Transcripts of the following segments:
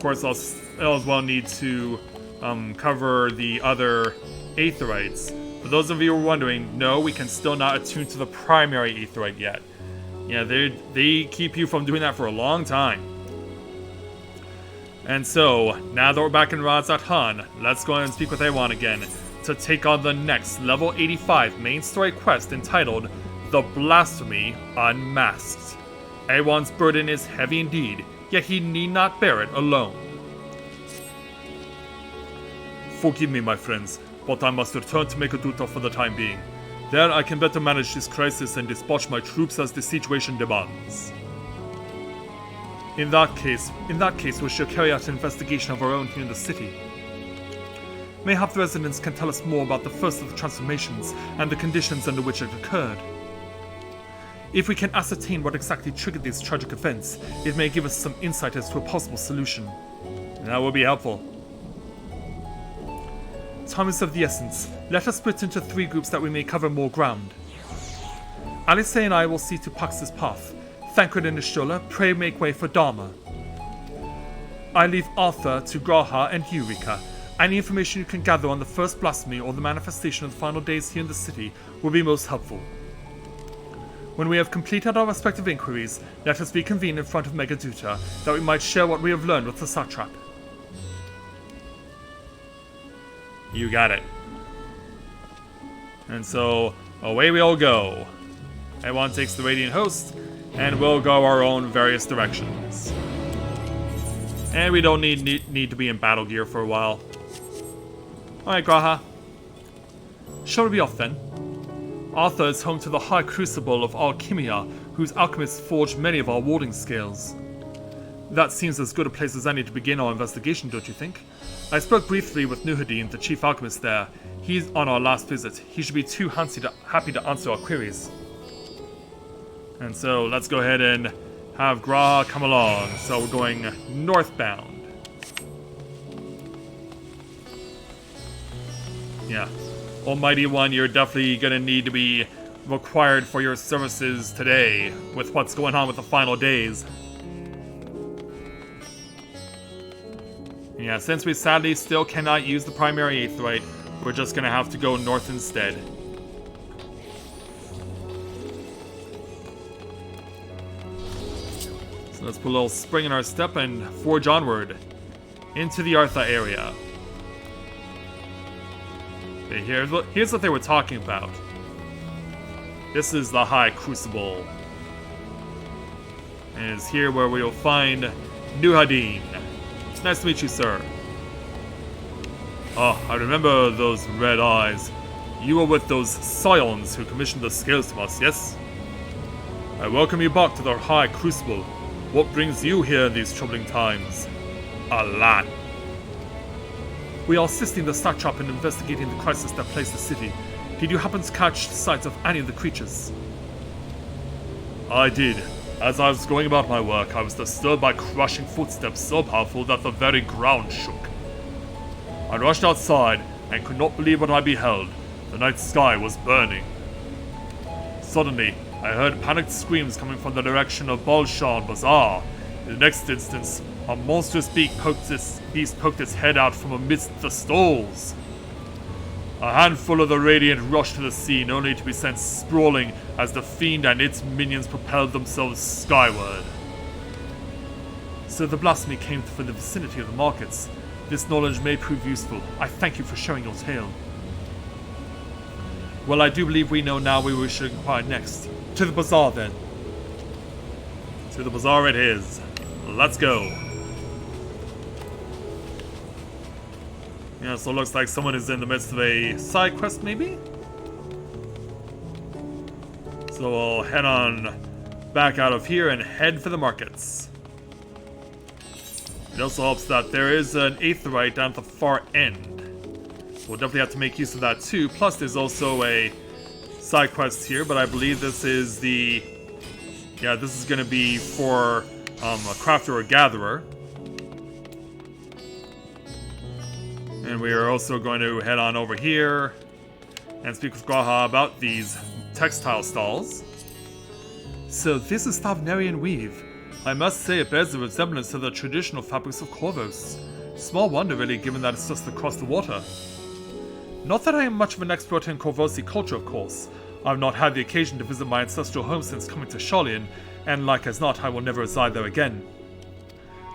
course, I'll as well need to cover the other aetherites. For those of you who are wondering, no, we can still not attune to the primary aetherite yet. Yeah, they keep you from doing that for a long time. And so, now that we're back in Razat Han, let's go ahead and speak with Awan again to take on the next level 85 main story quest entitled The Blasphemy Unmasked. Awan's burden is heavy indeed, yet he need not bear it alone. Forgive me, my friends, but I must return to Megaduta for the time being. There I can better manage this crisis and dispatch my troops as the situation demands. In that case, we shall carry out an investigation of our own here in the city. Mayhap the residents can tell us more about the first of the transformations and the conditions under which it occurred. If we can ascertain what exactly triggered these tragic events, it may give us some insight as to a possible solution. That will be helpful. Time is of the essence. Let us split into 3 groups that we may cover more ground. Alice and I will see to Pax's path. Thancred and Nishola, pray make way for Dharma. I leave Arthur to Graha and Eureka. Any information you can gather on the first blasphemy or the manifestation of the final days here in the city will be most helpful. When we have completed our respective inquiries, let us reconvene in front of Megaduta, that we might share what we have learned with the satrap. You got it. And so, away we all go. Awan takes the Radiant Host, and we'll go our own various directions. And we don't need to be in battle gear for a while. Alright, Graha. Shall we be off then? Arthur is home to the High Crucible of Alchemia, whose alchemists forged many of our warding scales. That seems as good a place as any to begin our investigation, don't you think? I spoke briefly with Nuhadin, the chief alchemist there. He's on our last visit. He should be too happy to answer our queries. And so, let's go ahead and have Graha come along. So we're going northbound. Yeah. Almighty One, you're definitely gonna need to be required for your services today with what's going on with the final days. Yeah, since we sadly still cannot use the primary aetherite, we're just gonna have to go north instead. So let's put a little spring in our step and forge onward into the Artha area. Okay, here's what they were talking about. This is the High Crucible. And it's here where we will find Nuhadin. It's nice to meet you, sir. Oh, I remember those red eyes. You were with those scions who commissioned the scales to us, yes? I welcome you back to the High Crucible. What brings you here in these troubling times? A lot. We are assisting the satrap in investigating the crisis that plagues the city. Did you happen to catch sight of any of the creatures? I did. As I was going about my work, I was disturbed by crushing footsteps so powerful that the very ground shook. I rushed outside and could not believe what I beheld. The night sky was burning. Suddenly, I heard panicked screams coming from the direction of Balshan Bazaar. In the next instance, a monstrous beast poked its head out from amidst the stalls. A handful of the Radiant rushed to the scene, only to be sent sprawling as the Fiend and its minions propelled themselves skyward. So the blasphemy came from the vicinity of the markets. This knowledge may prove useful. I thank you for sharing your tale. Well, I do believe we know now where we should inquire next. To the bazaar, then. To the bazaar it is. Let's go. Yeah, so it looks like someone is in the midst of a side quest, maybe? So we'll head on back out of here and head for the markets. It also helps that there is an aetherite down at the far end. So we'll definitely have to make use of that too. Plus there's also a side quest here, but I believe this is the... Yeah, this is going to be for a crafter or gatherer. And we are also going to head on over here and speak with Graha about these textile stalls. So this is Thavnarian weave. I must say it bears a resemblance to the traditional fabrics of Corvus. Small wonder really, given that it's just across the water. Not that I am much of an expert in Corvosi culture, of course. I've not had the occasion to visit my ancestral home since coming to Sharlayan, and like as not, I will never reside there again.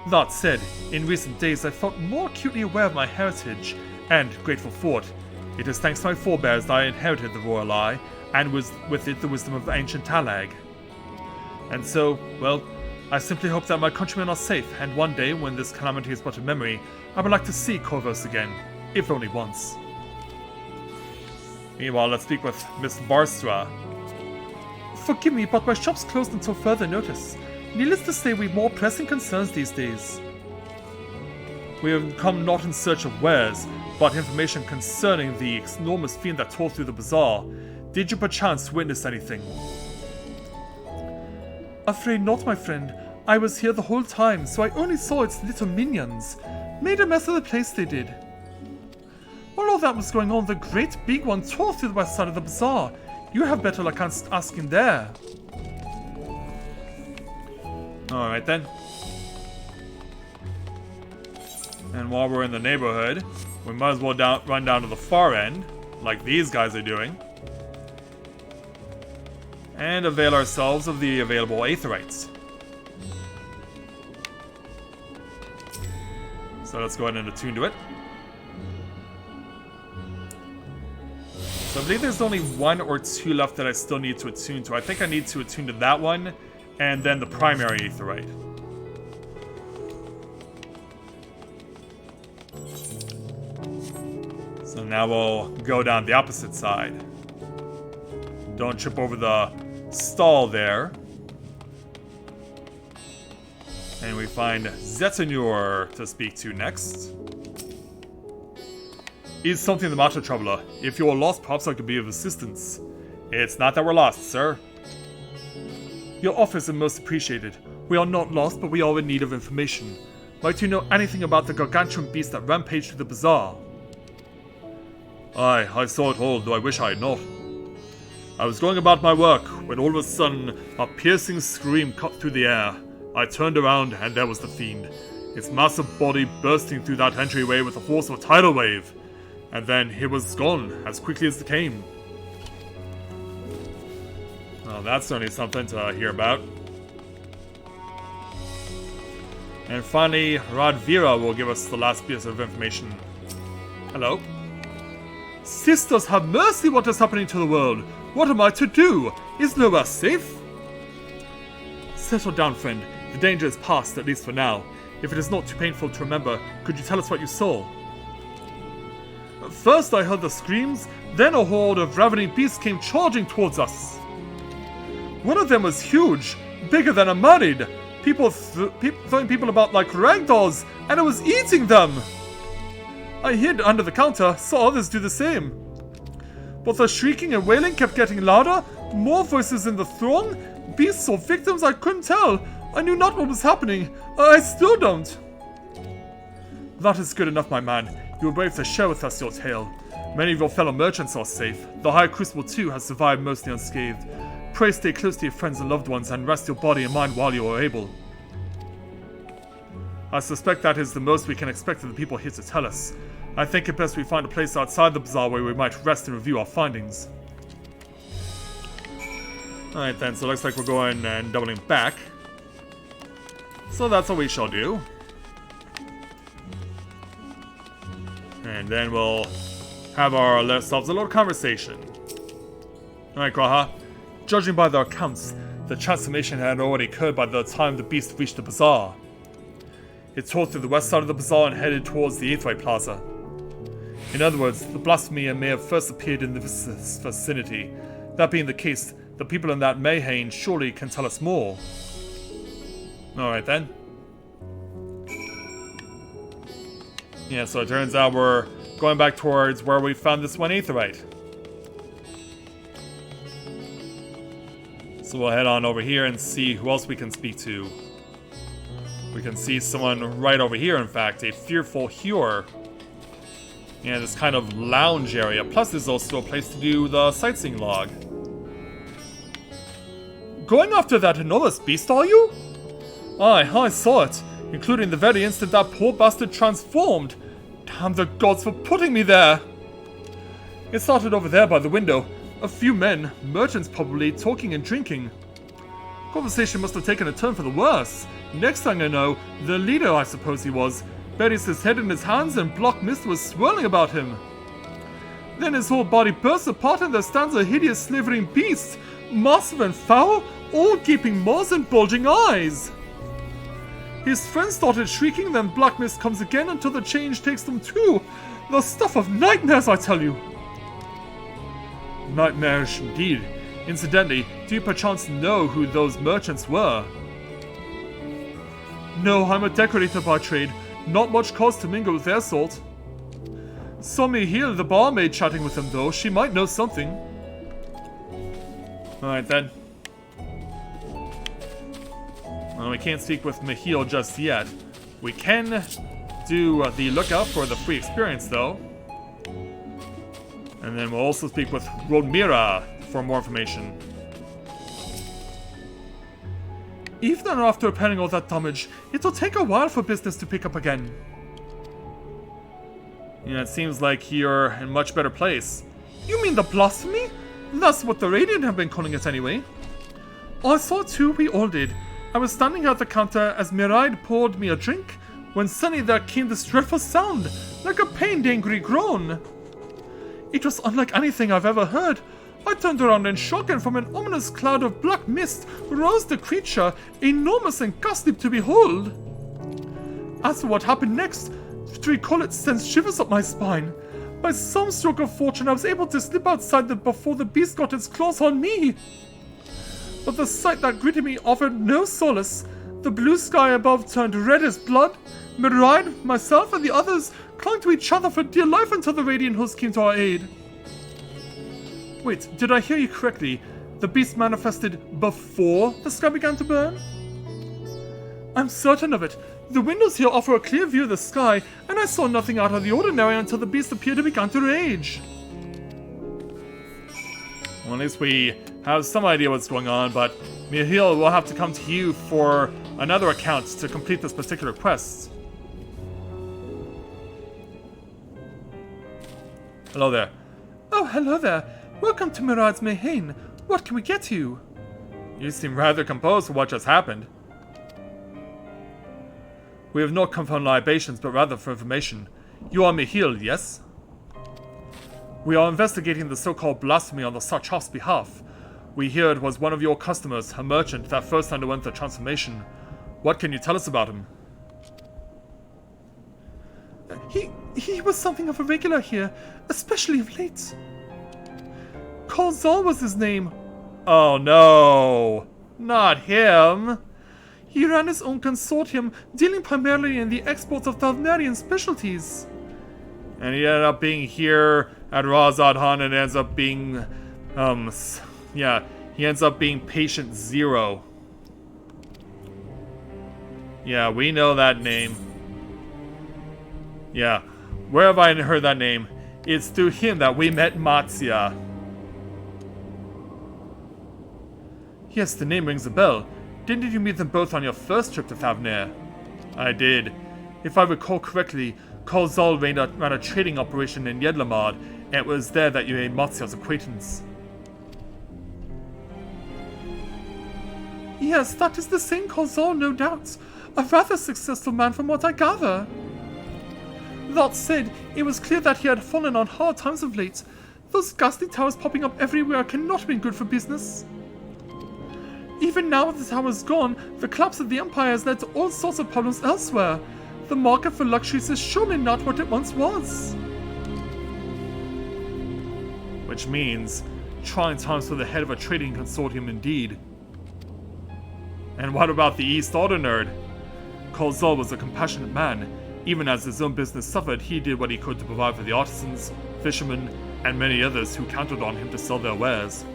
That said, in recent days I felt more acutely aware of my heritage, and grateful for it. It is thanks to my forebears that I inherited the Royal Eye, and with it the wisdom of ancient Talag. And so, well, I simply hope that my countrymen are safe, and one day, when this calamity is but a memory, I would like to see Corvus again, if only once. Meanwhile, let's speak with Miss Varstra. Forgive me, but my shop's closed until further notice. Needless to say, we've more pressing concerns these days. We have come not in search of wares, but information concerning the enormous fiend that tore through the bazaar. Did you perchance witness anything? Afraid not, my friend. I was here the whole time, so I only saw its little minions. Made a mess of the place, they did. While all that was going on, the great big one tore through the west side of the bazaar. You have better luck asking there. Alright then. And while we're in the neighborhood, we might as well run down to the far end, like these guys are doing, and avail ourselves of the available aetherites. So let's go ahead and attune to it. So I believe there's only one or two left that I still need to attune to. I think I need to attune to that one, and then the primary aetherite. So now we'll go down the opposite side. Don't trip over the stall there. And we find Zetanur to speak to next. Is something the matter, traveler? If you are lost, perhaps I could be of assistance. It's not that we're lost, sir. Your offers are most appreciated. We are not lost, but we are in need of information. Might you know anything about the gargantuan beast that rampaged through the bazaar? Aye, I saw it all, though I wish I had not. I was going about my work, when all of a sudden, a piercing scream cut through the air. I turned around, and there was the fiend. Its massive body bursting through that entryway with the force of a tidal wave. And then it was gone, as quickly as it came. Well, that's certainly something to hear about. And finally, Radvira will give us the last piece of information. Hello? Sisters, have mercy, what is happening to the world? What am I to do? Is nowhere safe? Settle down, friend. The danger is past, at least for now. If it is not too painful to remember, could you tell us what you saw? First I heard the screams, then a horde of ravening beasts came charging towards us. One of them was huge, bigger than a married. People throwing people about like ragdolls, and it was eating them. I hid under the counter, saw others do the same. But the shrieking and wailing kept getting louder, more voices in the throng, beasts or victims, I couldn't tell. I knew not what was happening. I still don't. That is good enough, my man. You were brave to share with us your tale. Many of your fellow merchants are safe. The High Crucible too has survived mostly unscathed. Pray stay close to your friends and loved ones and rest your body and mind while you are able. I suspect that is the most we can expect of the people here to tell us. I think it best we find a place outside the bazaar where we might rest and review our findings. Alright then, so it looks like we're going and doubling back. So that's what we shall do. And then we'll have ourselves a little conversation. Alright, Graha. Judging by their accounts, the transformation had already occurred by the time the beast reached the bazaar. It tore through the west side of the bazaar and headed towards the Aetheric Plaza. In other words, the Blasphemy may have first appeared in this vicinity. That being the case, the people in that Mayhain surely can tell us more. Alright then. Yeah, so it turns out we're going back towards where we found this one Aetherite. So we'll head on over here and see who else we can speak to. We can see someone right over here, in fact, a fearful hewer. And this kind of lounge area. Plus there's also a place to do the sightseeing log. Going after that enormous beast, are you? Aye, I saw it, including the very instant that poor bastard transformed. Damn the gods for putting me there! It started over there by the window. A few men, merchants probably, talking and drinking. Conversation must have taken a turn for the worse. Next thing I know, the leader, I suppose he was, buries his head in his hands and black mist was swirling about him. Then his whole body bursts apart and there stands a hideous slavering beast, massive and foul, all gaping maws and bulging eyes. His friends started shrieking, then black mist comes again until the change takes them too. The stuff of nightmares, I tell you. Nightmarish indeed. Incidentally, do you perchance know who those merchants were? No, I'm a decorator by trade. Not much cause to mingle with their sort. Saw me here, the barmaid, chatting with them though. She might know something. Alright then. Well, we can't speak with Michiel just yet. We can do the lookout for the free experience though. And then we'll also speak with Rodmira for more information. Even after repairing all that damage, it'll take a while for business to pick up again. Yeah, it seems like you're in a much better place. You mean the Blasphemy? That's what the Radiant have been calling it anyway. I saw too, we all did. I was standing at the counter as Miraid poured me a drink, when suddenly there came this dreadful sound, like a pained angry groan. It was unlike anything I've ever heard. I turned around in shock and from an ominous cloud of black mist rose the creature, enormous and ghastly to behold. As for what happened next, to recall it sends shivers up my spine. By some stroke of fortune I was able to slip outside before the beast got its claws on me. But the sight that greeted me offered no solace. The blue sky above turned red as blood. Miraid, myself, and the others clung to each other for dear life until the Radiant host came to our aid. Wait, did I hear you correctly? The beast manifested before the sky began to burn? I'm certain of it. The windows here offer a clear view of the sky, and I saw nothing out of the ordinary until the beast appeared and began to rage. Well, at least we have some idea what's going on, but Michiel will have to come to you for another account to complete this particular quest. Hello there. Oh, hello there. Welcome to Miraid's Mayhain. What can we get you? You seem rather composed for what just happened. We have not come for libations, but rather for information. You are Michiel, yes? We are investigating the so-called blasphemy on the Sarchof's behalf. We hear it was one of your customers, a merchant, that first underwent the transformation. What can you tell us about him? He was something of a regular here, especially of late. Kolzal was his name. Oh no, not him. He ran his own consortium, dealing primarily in the exports of Thalnarian specialties. And he ended up being here at Razadhan and ends up being, he ends up being Patient Zero. Yeah, we know that name. Yeah, where have I heard that name? It's through him that we met Matzia. Yes, the name rings a bell. Didn't you meet them both on your first trip to Thavnair? I did. If I recall correctly, Kolzal ran a trading operation in Yedlamad, and it was there that you made Matzia's acquaintance. Yes, that is the same Kolzal, no doubt. A rather successful man from what I gather. That said, it was clear that he had fallen on hard times of late. Those ghastly towers popping up everywhere cannot be good for business. Even now that the tower's gone, the collapse of the Empire has led to all sorts of problems elsewhere. The market for luxuries is surely not what it once was. Which means, trying times for the head of a trading consortium indeed. And what about the East Order nerd? Kolzal was a compassionate man. Even as his own business suffered, he did what he could to provide for the artisans, fishermen, and many others who counted on him to sell their wares.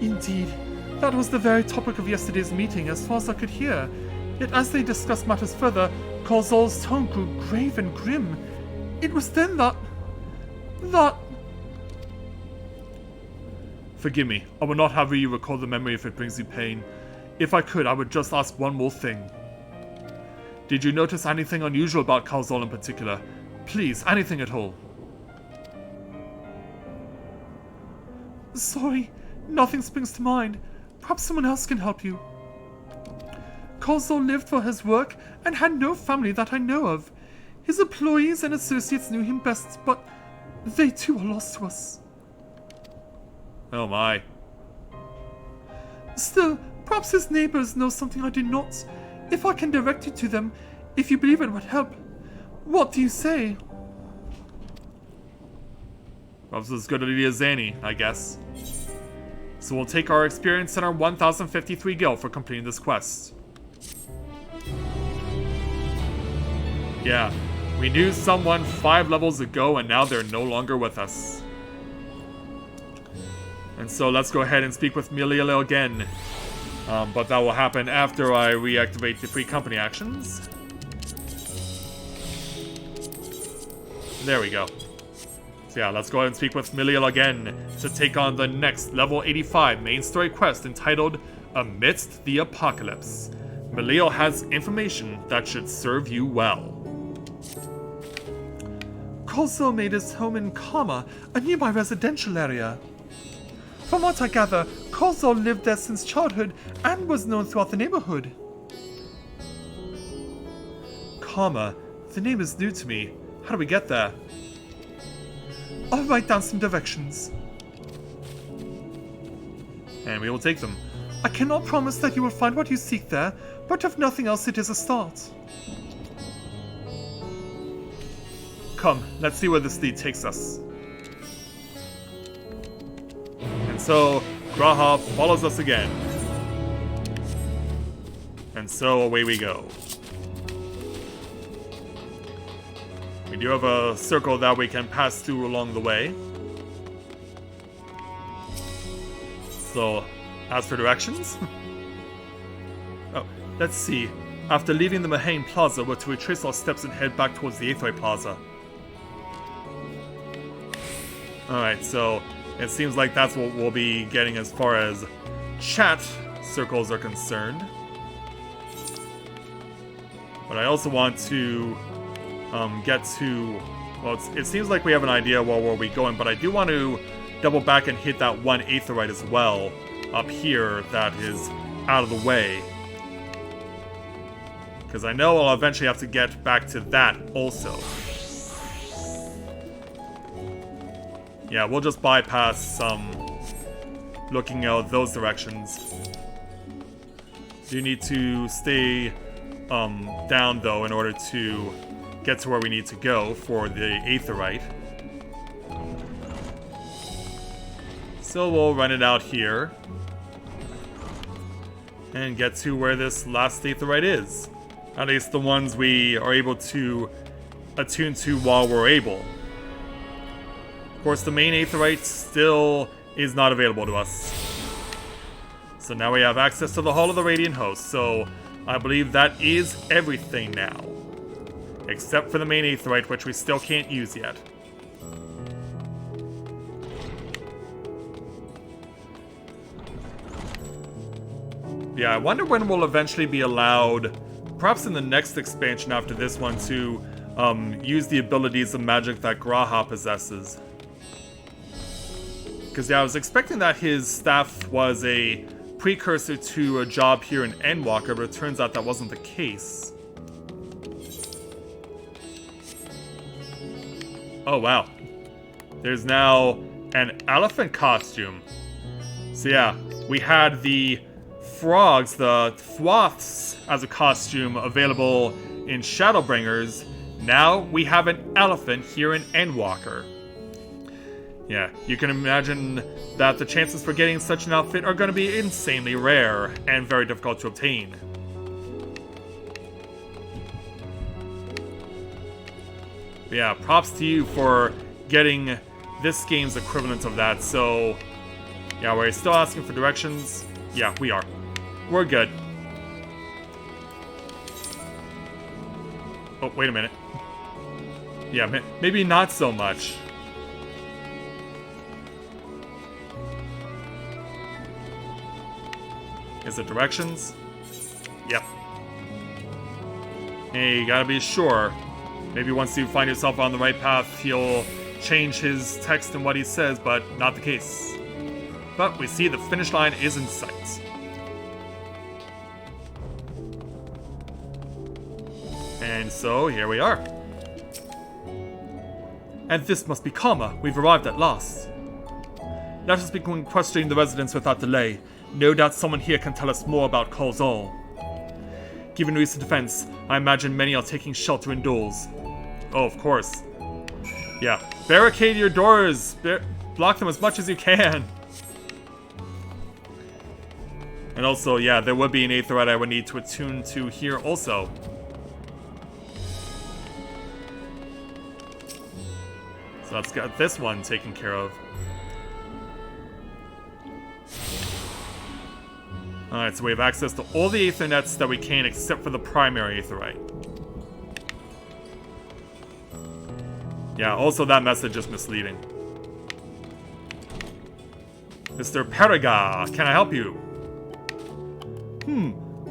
Indeed, that was the very topic of yesterday's meeting as far as I could hear. Yet as they discussed matters further, Kolzal's tone grew grave and grim. It was then that... Forgive me, I will not have you recall the memory if it brings you pain. If I could, I would just ask one more thing. Did you notice anything unusual about Kalzol in particular? Please, anything at all. Sorry, nothing springs to mind. Perhaps someone else can help you. Kalzol lived for his work and had no family that I know of. His employees and associates knew him best, but they too are lost to us. Oh my. Still, perhaps his neighbors know something I do not. If I can direct you to them, if you believe it would help. What do you say? Perhaps as good a lead as any, I guess. So we'll take our experience and our 1053 gil for completing this quest. Yeah, we knew someone 5 levels ago and now they're no longer with us. And so let's go ahead and speak with Meliel again. But that will happen after I reactivate the free company actions. There we go. So yeah, let's go ahead and speak with Meliel again to take on the next level 85 main story quest entitled Amidst the Apocalypse. Meliel has information that should serve you well. Kalzol made his home in Kamala, a nearby residential area. From what I gather, Kalzol lived there since childhood and was known throughout the neighborhood. Kamala, the name is new to me. How do we get there? I'll write down some directions. And we will take them. I cannot promise that you will find what you seek there, but if nothing else, it is a start. Come, let's see where this lead takes us. And so, Graha follows us again. And so away we go. We do have a circle that we can pass through along the way. So, as for directions? Oh, let's see. After leaving the Mahane Plaza, we're to retrace our steps and head back towards the Aetheroid Plaza. Alright, so it seems like that's what we'll be getting as far as chat circles are concerned. But I also want to get to... Well, it seems like we have an idea where we'll be going, but I do want to double back and hit that one Aetheroid as well up here that is out of the way. Because I know I'll eventually have to get back to that also. Yeah, we'll just bypass looking out those directions. You need to stay down though in order to get to where we need to go for the Aetheroid. So we'll run it out here and get to where this last Aetheroid is. At least the ones we are able to attune to while we're able. Of course, the main Aetheroid still is not available to us. So now we have access to the Hall of the Radiant Host, so I believe that is everything now. Except for the main Aetheroid, which we still can't use yet. Yeah, I wonder when we'll eventually be allowed, perhaps in the next expansion after this one, to use the abilities of magic that Graha possesses. Because yeah, I was expecting that his staff was a precursor to a job here in Endwalker, but it turns out that wasn't the case. Oh wow. There's now an elephant costume. So yeah, we had the frogs, the thwoths, as a costume available in Shadowbringers. Now we have an elephant here in Endwalker. Yeah, you can imagine that the chances for getting such an outfit are going to be insanely rare and very difficult to obtain. But yeah, props to you for getting this game's equivalent of that. So, yeah, we're still asking for directions. Yeah, we are. We're good. Oh, wait a minute. Yeah, maybe not so much. Is it directions? Yep. Hey, you gotta be sure. Maybe once you find yourself on the right path, he'll change his text and what he says, but not the case. But we see the finish line is in sight. And so, here we are. And this must be Karma. We've arrived at last. Let us begin questioning the residents without delay. No doubt someone here can tell us more about Kolzal. Given recent events, I imagine many are taking shelter indoors. Oh, of course. Yeah. Barricade your doors! Block them as much as you can! And also, yeah, there would be an aetherite I would need to attune to here also. So let's get this one taken care of. Alright, so we have access to all the aethernets that we can except for the primary aetherite. Yeah, also that message is misleading. Mr. Periga, can I help you?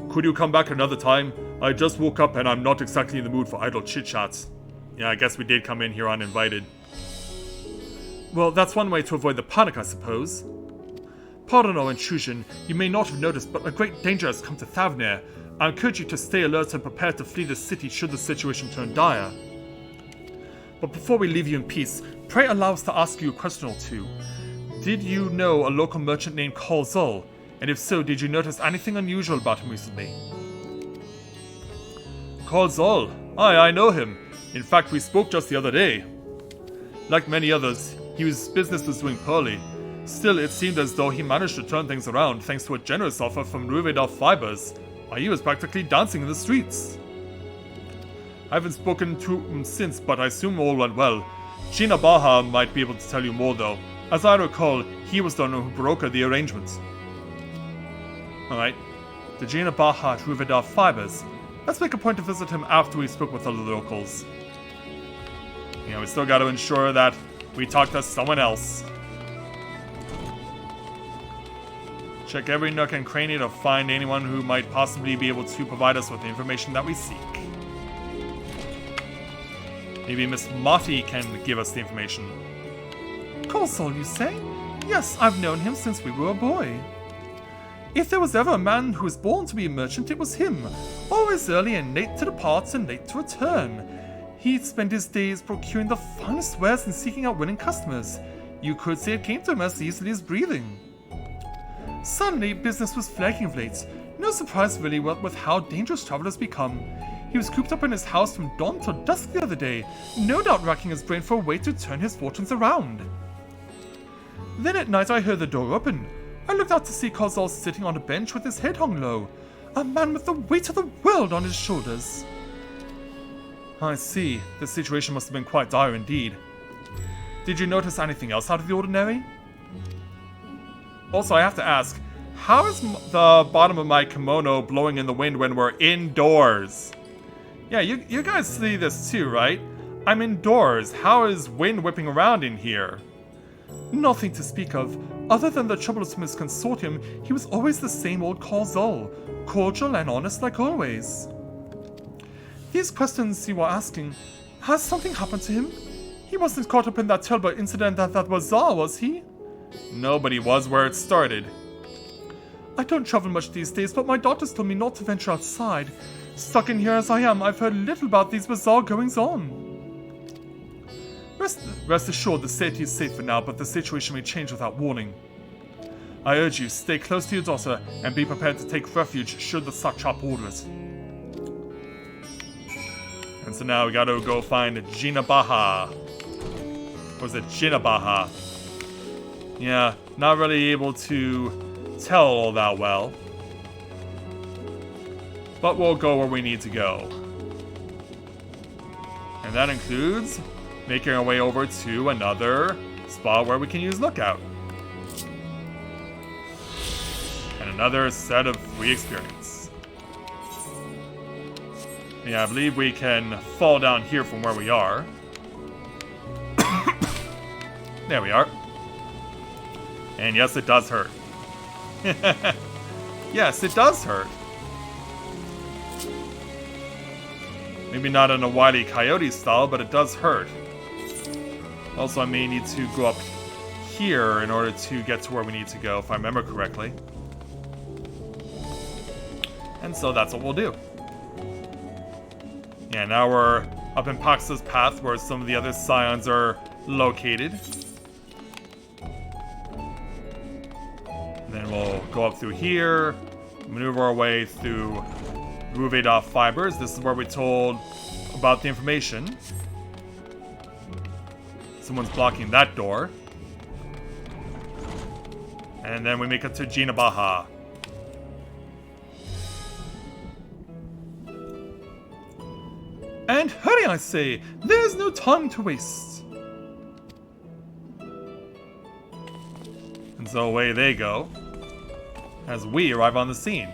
Could you come back another time? I just woke up and I'm not exactly in the mood for idle chit-chats. Yeah, I guess we did come in here uninvited. Well, that's one way to avoid the panic, I suppose. Pardon our intrusion. You may not have noticed, but a great danger has come to Thavnir. I encourage you to stay alert and prepared to flee the city should the situation turn dire. But before we leave you in peace, pray allow us to ask you a question or two. Did you know a local merchant named Kolzal? And if so, did you notice anything unusual about him recently? Kolzal? Aye, I know him. In fact, we spoke just the other day. Like many others, his business was doing poorly. Still, it seemed as though he managed to turn things around thanks to a generous offer from Ruvedar Fibers. Why, he was practically dancing in the streets. I haven't spoken to him since, but I assume all went well. Gina Baha might be able to tell you more though. As I recall, he was the one who brokered the arrangement. Alright, the Gina Baha at Ruvedar Fibers. Let's make a point to visit him after we spoke with the locals. Yeah, we still gotta ensure that we talk to someone else. Check every nook and cranny to find anyone who might possibly be able to provide us with the information that we seek. Maybe Miss Motti can give us the information. Kolzal, you say? Yes, I've known him since we were a boy. If there was ever a man who was born to be a merchant, it was him. Always early and late to depart and late to return. He'd spend his days procuring the finest wares and seeking out winning customers. You could say it came to him as easily as breathing. Suddenly, business was flagging of late. No surprise really with how dangerous travelers become. He was cooped up in his house from dawn till dusk the other day, no doubt racking his brain for a way to turn his fortunes around. Then at night I heard the door open. I looked out to see Kolzal sitting on a bench with his head hung low. A man with the weight of the world on his shoulders. I see. The situation must have been quite dire indeed. Did you notice anything else out of the ordinary? Also, I have to ask, how is the bottom of my kimono blowing in the wind when we're indoors? Yeah, you guys see this too, right? I'm indoors. How is wind whipping around in here? Nothing to speak of. Other than the troublesome consortium, he was always the same old Kolzal, cordial and honest like always. These questions you are asking, has something happened to him? He wasn't caught up in that terrible incident at that bazaar, was he? Nobody was where it started. I don't travel much these days, but my daughters told me not to venture outside. Stuck in here as I am, I've heard little about these bazaar goings-on. Rest assured the city is safe for now, but the situation may change without warning. I urge you, stay close to your daughter and be prepared to take refuge should the Satrap order it. And so now we gotta go find Gina Baha. Or is it Gina Baha? Yeah, not really able to tell all that well. But we'll go where we need to go. And that includes making our way over to another spot where we can use Lookout. And another set of free experience. Yeah, I believe we can fall down here from where we are. There we are. And yes, it does hurt. Yes, it does hurt. Maybe not in a Wile E. Coyote style, but it does hurt. Also, I may need to go up here in order to get to where we need to go, if I remember correctly. And so that's what we'll do. Yeah, now we're up in Pax's path where some of the other scions are located. And then we'll go up through here, maneuver our way through Ruvedov Fibers. This is where we're told about the information. Someone's blocking that door. And then we make it to Gina Baja. And hurry, I say! There's no time to waste! And so away they go, as we arrive on the scene.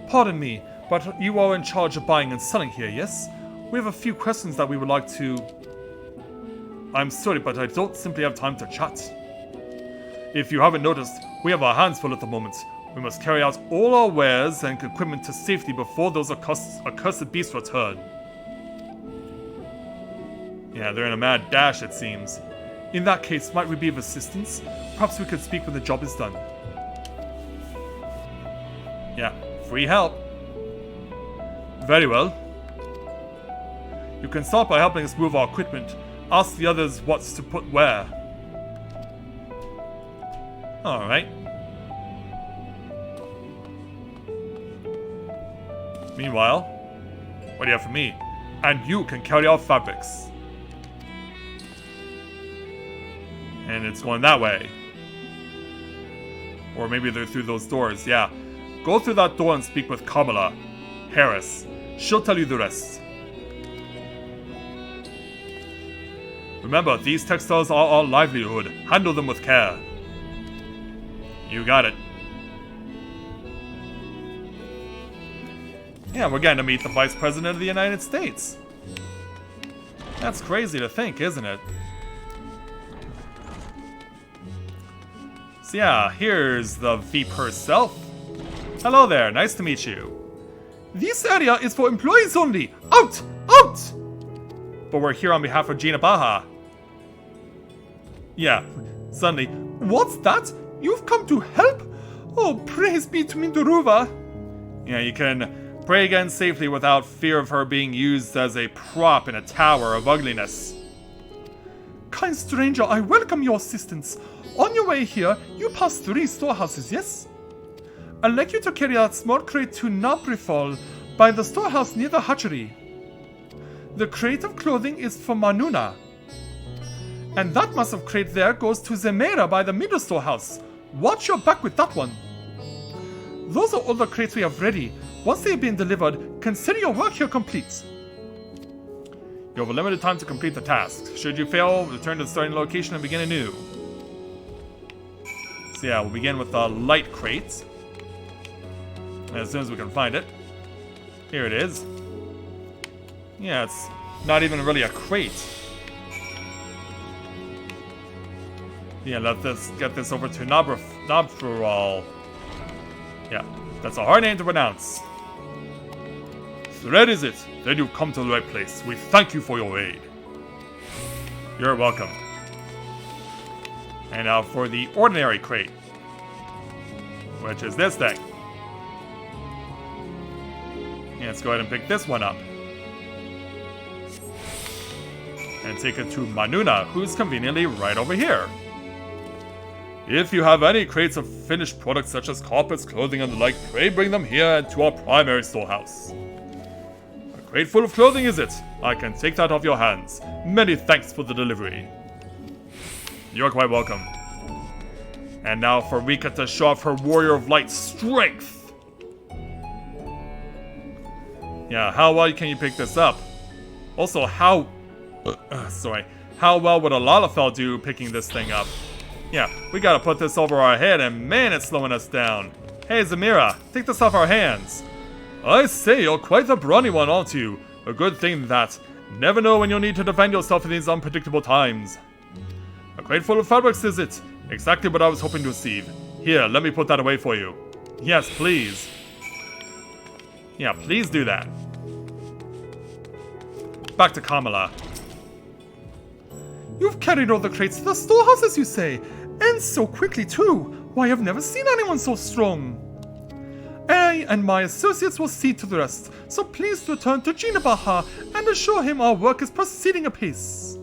Pardon me, but you are in charge of buying and selling here, yes? We have a few questions that we would like to... I'm sorry, but I don't simply have time to chat. If you haven't noticed, we have our hands full at the moment. We must carry out all our wares and equipment to safety before those accursed beasts return. Yeah, they're in a mad dash, it seems. In that case, might we be of assistance? Perhaps we could speak when the job is done. Yeah, free help. Very well. You can start by helping us move our equipment. Ask the others what's to put where. Alright. Meanwhile, what do you have for me? And you can carry our fabrics. And it's going that way. Or maybe they're through those doors, yeah. Go through that door and speak with Kamala. Harris. She'll tell you the rest. Remember, these textiles are our livelihood. Handle them with care. You got it. Yeah, we're getting to meet the Vice President of the United States. That's crazy to think, isn't it? So yeah, here's the Veep herself. Hello there, nice to meet you. This area is for employees only. Out! Out! But we're here on behalf of Gina Baja. Yeah, suddenly, what's that? You've come to help? Oh, praise be to Mindoruva. Yeah, you can pray again safely without fear of her being used as a prop in a tower of ugliness. Kind stranger, I welcome your assistance. On your way here, you pass 3 storehouses, yes? I'd like you to carry that small crate to Nabrifol by the storehouse near the hatchery. The crate of clothing is for Manuna. And that massive crate there goes to Zemera by the middle storehouse. Watch your back with that one. Those are all the crates we have ready. Once they have been delivered, consider your work here complete. You have a limited time to complete the task. Should you fail, return to the starting location and begin anew. So yeah, we'll begin with the light crate. As soon as we can find it. Here it is. Yeah, it's not even really a crate. Yeah, let's get this over to Nabrural. Yeah, that's a hard name to pronounce. Thread is it? Then you've come to the right place. We thank you for your aid. You're welcome. And now for the ordinary crate. Which is this thing. Yeah, let's go ahead and pick this one up. And take it to Manuna, who's conveniently right over here. If you have any crates of finished products such as carpets, clothing, and the like, pray bring them here and to our primary storehouse. A crate full of clothing, is it? I can take that off your hands. Many thanks for the delivery. You're quite welcome. And now for Rika to show off her Warrior of Light strength. Yeah, how well can you pick this up? Also, how well would a Lalafell do picking this thing up? Yeah, we gotta put this over our head, and man, it's slowing us down. Hey, Zamira, take this off our hands. I say, you're quite the brawny one, aren't you? A good thing that. Never know when you'll need to defend yourself in these unpredictable times. A crate full of fabrics, is it? Exactly what I was hoping to receive. Here, let me put that away for you. Yes, please. Yeah, please do that. Back to Kamala. You've carried all the crates to the storehouses, you say? And so quickly, too. Why, I've never seen anyone so strong. I and my associates will see to the rest, so please return to Jinabaha and assure him our work is proceeding apace.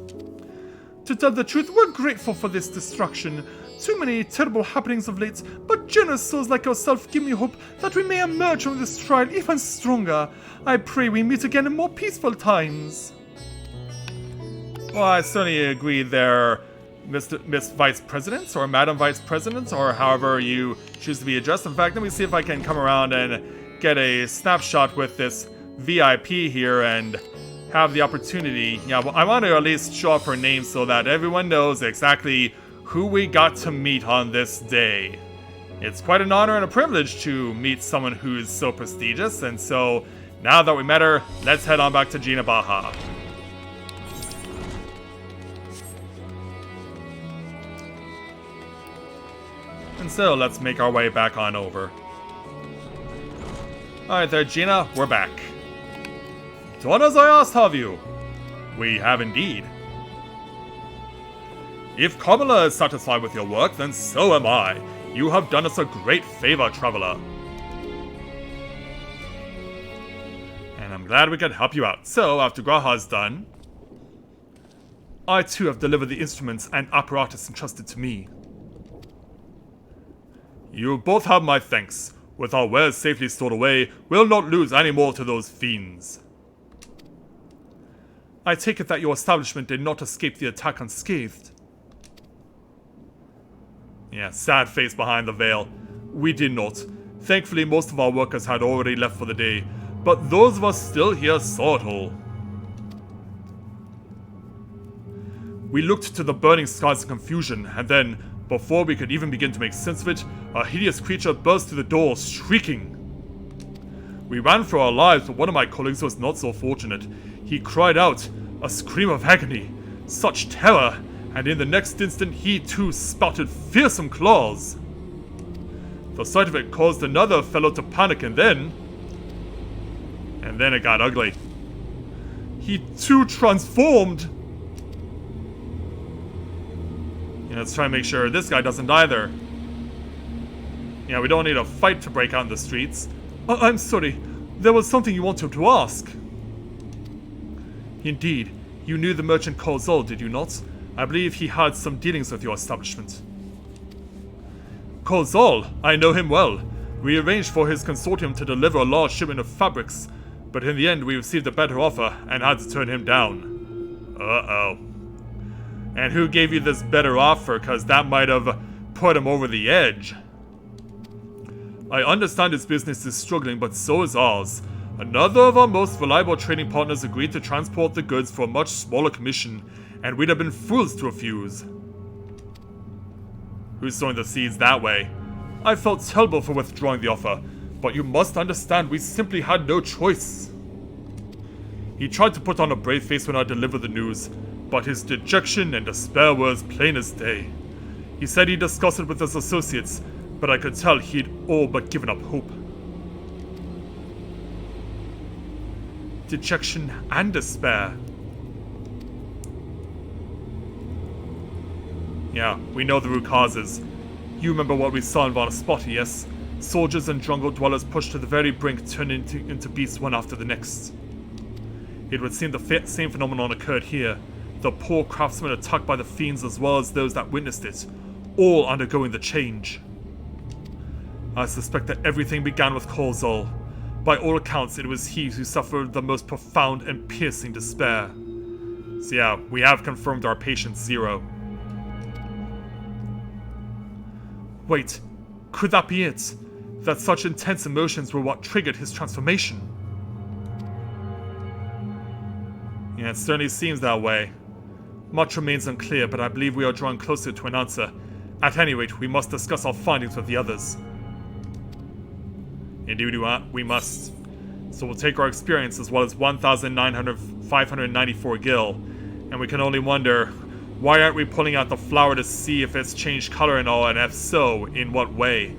To tell the truth, we're grateful for this destruction. Too many terrible happenings of late, but generous souls like yourself give me hope that we may emerge from this trial even stronger. I pray we meet again in more peaceful times. Well, I certainly agree there, Miss Vice President, or Madam Vice President, or however you choose to be addressed. In fact, let me see if I can come around and get a snapshot with this VIP here and have the opportunity. Yeah, well, I want to at least show off her name so that everyone knows exactly who we got to meet on this day. It's quite an honor and a privilege to meet someone who's so prestigious, and so now that we met her, let's head on back to Jinabaha. And so, let's make our way back on over. Alright there, Gina, we're back. Done as I asked of you. We have indeed. If Kamala is satisfied with your work, then so am I. You have done us a great favor, traveler. And I'm glad we could help you out. So, after Graha's done, I too have delivered the instruments and apparatus entrusted to me. You both have my thanks. With our wares safely stored away, we'll not lose any more to those fiends. I take it that your establishment did not escape the attack unscathed. Yeah, sad face behind the veil. We did not. Thankfully, most of our workers had already left for the day, but those of us still here saw it all. We looked to the burning skies in confusion, and then, before we could even begin to make sense of it, a hideous creature burst through the door, shrieking. We ran for our lives, but one of my colleagues was not so fortunate. He cried out, a scream of agony, such terror, and in the next instant he too spouted fearsome claws. The sight of it caused another fellow to panic, and then it got ugly. He too transformed. Yeah, let's try and make sure this guy doesn't either. Yeah, we don't need a fight to break out in the streets. I'm sorry, there was something you wanted to ask. Indeed, you knew the merchant Kozol, did you not? I believe he had some dealings with your establishment. Kozol, I know him well. We arranged for his consortium to deliver a large shipment of fabrics, but in the end we received a better offer and had to turn him down. Uh-oh. And who gave you this better offer, cause that might have put him over the edge? I understand his business is struggling, but so is ours. Another of our most reliable trading partners agreed to transport the goods for a much smaller commission, and we'd have been fools to refuse. Who's sowing the seeds that way? I felt terrible for withdrawing the offer, but you must understand we simply had no choice. He tried to put on a brave face when I delivered the news, but his dejection and despair were as plain as day. He said he'd discuss it with his associates, but I could tell he'd all but given up hope. Dejection and despair. Yeah, we know the root causes. You remember what we saw in Vanaspoti, yes? Soldiers and jungle dwellers pushed to the very brink turned into beasts one after the next. It would seem the same phenomenon occurred here. The poor craftsmen attacked by the fiends as well as those that witnessed it, all undergoing the change. I suspect that everything began with Kozol. By all accounts, it was he who suffered the most profound and piercing despair. So yeah, we have confirmed our patient Zero. Wait, could that be it? That such intense emotions were what triggered his transformation? Yeah, it certainly seems that way. Much remains unclear, but I believe we are drawing closer to an answer. At any rate, we must discuss our findings with the others. Indeed we must. So we'll take our experience as well as 1,594 gil, and we can only wonder Why aren't we pulling out the flower to see if it's changed color and all, and if so, in what way?